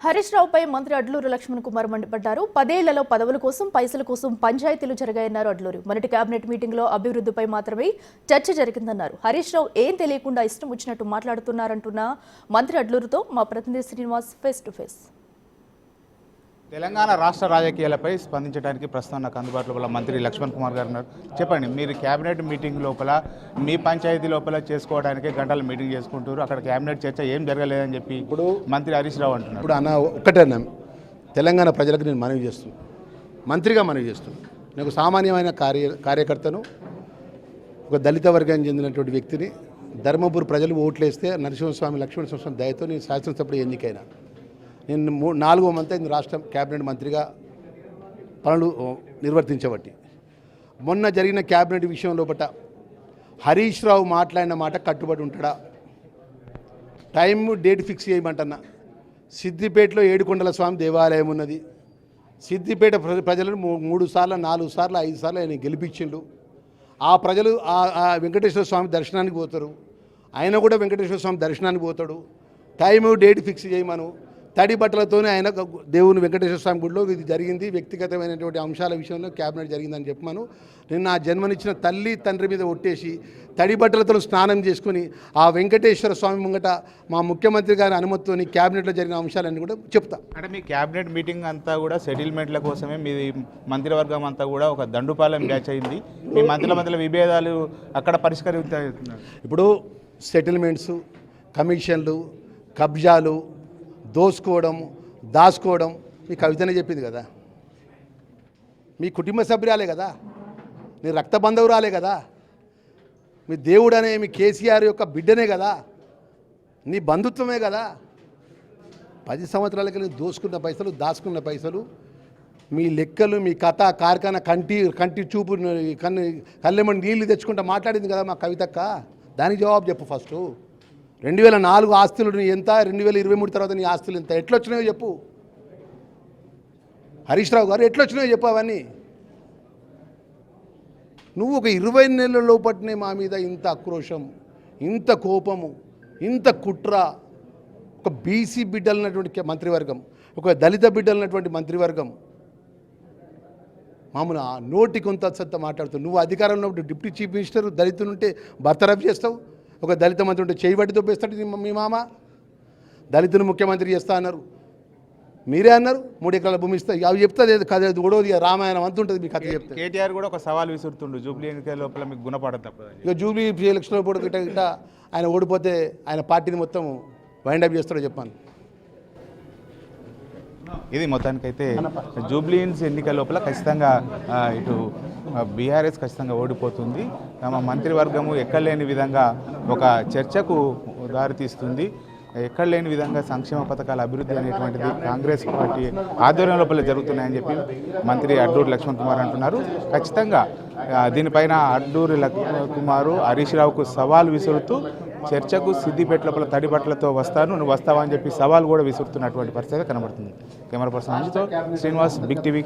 హరీష్ రావుపై మంత్రి అడ్లూరు లక్ష్మణ్ కుమార్ మండిపడ్డారు. 10 ఏళ్లలో పదవుల కోసం పైసల కోసం పంచాయతీలు జరిగాయన్నారు అడ్లూరు. మొదటి కేబినెట్ మీటింగ్ లో అభివృద్ధిపై మాత్రమే చర్చ జరిగిందన్నారు. హరీష్ రావు ఏం తెలియకుండా ఇష్టం వచ్చినట్టు మాట్లాడుతున్నారంటున్న మంత్రి అడ్లూరుతో మా ప్రతినిధి Srinivas face to face. Telangana రాష్ట్ర రాజకీయాలపై స్పందించడానికి ప్రస్తుతం నాకు అందుబాటులో మంత్రి లక్ష్మణ్ కుమార్ గారు ఉన్నారు. చెప్పండి, మీరు కేబినెట్ మీటింగ్ లోపల మీ పంచాయతీ లోపల చేసుకోవడానికి గంటల మీటింగ్ చేసుకుంటారు, అక్కడ కేబినెట్ చర్చ ఏం జరగలేదని చెప్పి ఇప్పుడు మంత్రి హరీష్ రావు అంటున్నారు. ఇప్పుడు అన్న ఒక్కటేనా, తెలంగాణ ప్రజలకు నేను మనవి చేస్తున్నాను, మంత్రిగా మనవి చేస్తున్నాను. నాకు సామాన్యమైన కార్యకర్తను, ఒక దళిత వర్గానికి చెందినటువంటి వ్యక్తిని ధర్మపురి ప్రజలు ఓట్లేస్తే నరసింహస్వామి లక్ష్మణస్వామి దయతో నేను శాసనసభ్యుడు ఎన్నికైనా. నేను 4వ మంత్ అయింది రాష్ట్ర కేబినెట్ మంత్రిగా పనులు నిర్వర్తించబట్టి. మొన్న జరిగిన కేబినెట్ విషయం లోపల హరీష్ రావు మాట్లాడిన మాట కట్టుబడి ఉంటాడా? టైం డేట్ ఫిక్స్ చేయమంటున్నా. సిద్దిపేటలో ఏడుకొండల స్వామి దేవాలయం ఉన్నది. సిద్దిపేట ప్రజలను 3 సార్లు 4 సార్లు 5 సార్లు ఆయన గెలిపించిండు. ఆ ప్రజలు ఆ వెంకటేశ్వర స్వామి దర్శనానికి పోతారు. ఆయన కూడా వెంకటేశ్వర స్వామి దర్శనానికి పోతాడు. టైము డేట్ ఫిక్స్ చేయమను. తడి బట్టలతోనే ఆయన దేవుని వెంకటేశ్వర స్వామి గుడిలో ఇది జరిగింది, వ్యక్తిగతమైనటువంటి అంశాల విషయంలో క్యాబినెట్ జరిగిందని చెప్పమను. నేను నా జన్మనిచ్చిన తల్లి తండ్రి మీద ఒట్టేసి తడి బట్టలతో స్నానం చేసుకుని ఆ వెంకటేశ్వర స్వామి ముంగట మా ముఖ్యమంత్రి గారి అనుమతితో క్యాబినెట్లో జరిగిన అంశాలన్నీ కూడా చెప్తా. అంటే మీ క్యాబినెట్ మీటింగ్ అంతా కూడా సెటిల్మెంట్ల కోసమే, మీ మంత్రివర్గం అంతా కూడా ఒక దండుపాలెం బ్యాచ్ అయింది. మీ మంత్రుల మధ్యలో విభేదాలు అక్కడ పరిష్కరిస్తారు. ఇప్పుడు సెటిల్మెంట్స్, కమిషన్లు, కబ్జాలు, దోసుకోవడం, దాచుకోవడం మీ కవితనే చెప్పింది కదా. మీ కుటుంబ సభ్యురాలే కదా, నీ రక్త బంధువురాలే కదా, మీ దేవుడు అనే మీ కేసీఆర్ యొక్క బిడ్డనే కదా, నీ బంధుత్వమే కదా. 10 సంవత్సరాలకి దోసుకున్న పైసలు, దాచుకున్న పైసలు, మీ లెక్కలు, మీ కథ కార్ఖాన కంటి చూపు కళ్ళెమ్మని నీళ్లు తెచ్చుకుంటా మాట్లాడింది కదా మా కవితక్క. దానికి జవాబు చెప్పు. ఫస్ట్ 2004 ఆస్తులు ఎంత, 2023 తర్వాత నీ ఆస్తులు ఎంత, ఎట్లొచ్చినాయో చెప్పు. హరీష్ రావు గారు ఎట్లొచ్చినాయో చెప్పు. అవన్నీ నువ్వు ఒక 20 నెలల లోపట్నే మా మీద ఇంత ఆక్రోశం, ఇంత కోపము, ఇంత కుట్ర. ఒక బీసీ బిడ్డలన్నటువంటి మంత్రివర్గం, ఒక దళిత బిడ్డలన్నటువంటి మంత్రివర్గం మామూలు నోటి కొంత సత్తా మాట్లాడుతావు. నువ్వు అధికారంలో డిప్యూటీ చీఫ్ మినిస్టర్ దళితులుంటే బర్తరఫ్ చేస్తావు, ఒక దళిత మంత్రి ఉంటే చేయి బట్టి దొబ్బేస్తాడు మీ మామ. దళితుని ముఖ్యమంత్రి చేస్తా అన్నారు, మీరే అన్నారు 3 ఎకరాల భూమి ఇస్తా. అవి చెప్తుంది కథ గొడవది, రామాయణం అంత ఉంటుంది మీ కథ చెప్తే. కేటీఆర్ కూడా ఒక సవాల్ విసురుతుండు, జూబ్లీ ఎన్నికల లోపల మీకు గుణపడదు తప్పదు. ఇక జూబ్లీ ఎలక్షన్లో కూడా గిట్ట ఆయన ఓడిపోతే ఆయన పార్టీని మొత్తం వైండప్ చేస్తాడో చెప్పాను. ఇది మొత్తానికైతే జూబ్లీహిల్స్ ఎన్నికల లోపల ఖచ్చితంగా ఇటు బీఆర్ఎస్ ఖచ్చితంగా ఓడిపోతుంది. తమ మంత్రివర్గము ఎక్కడ లేని విధంగా ఒక చర్చకు దారితీస్తుంది. ఎక్కడ లేని విధంగా సంక్షేమ పథకాల అభివృద్ధి అనేటువంటిది కాంగ్రెస్ పార్టీ ఆధ్వర్యం లోపల జరుగుతున్నాయని చెప్పి మంత్రి అడ్లూరు లక్ష్మణ్ కుమార్ అంటున్నారు. ఖచ్చితంగా దీనిపైన అడ్లూరు కుమారు హరీష్ రావుకు సవాల్ విసురుతూ చర్చకు సిద్దిపేట లోపల తడి బట్టలతో వస్తాను, నువ్వు వస్తావా అని చెప్పి సవాల్ కూడా విసురుతున్నటువంటి పరిస్థితి కనబడుతుంది. కెమెరా పర్సన్ అంజితో శ్రీనివాస్, బిగ్ టీవీ.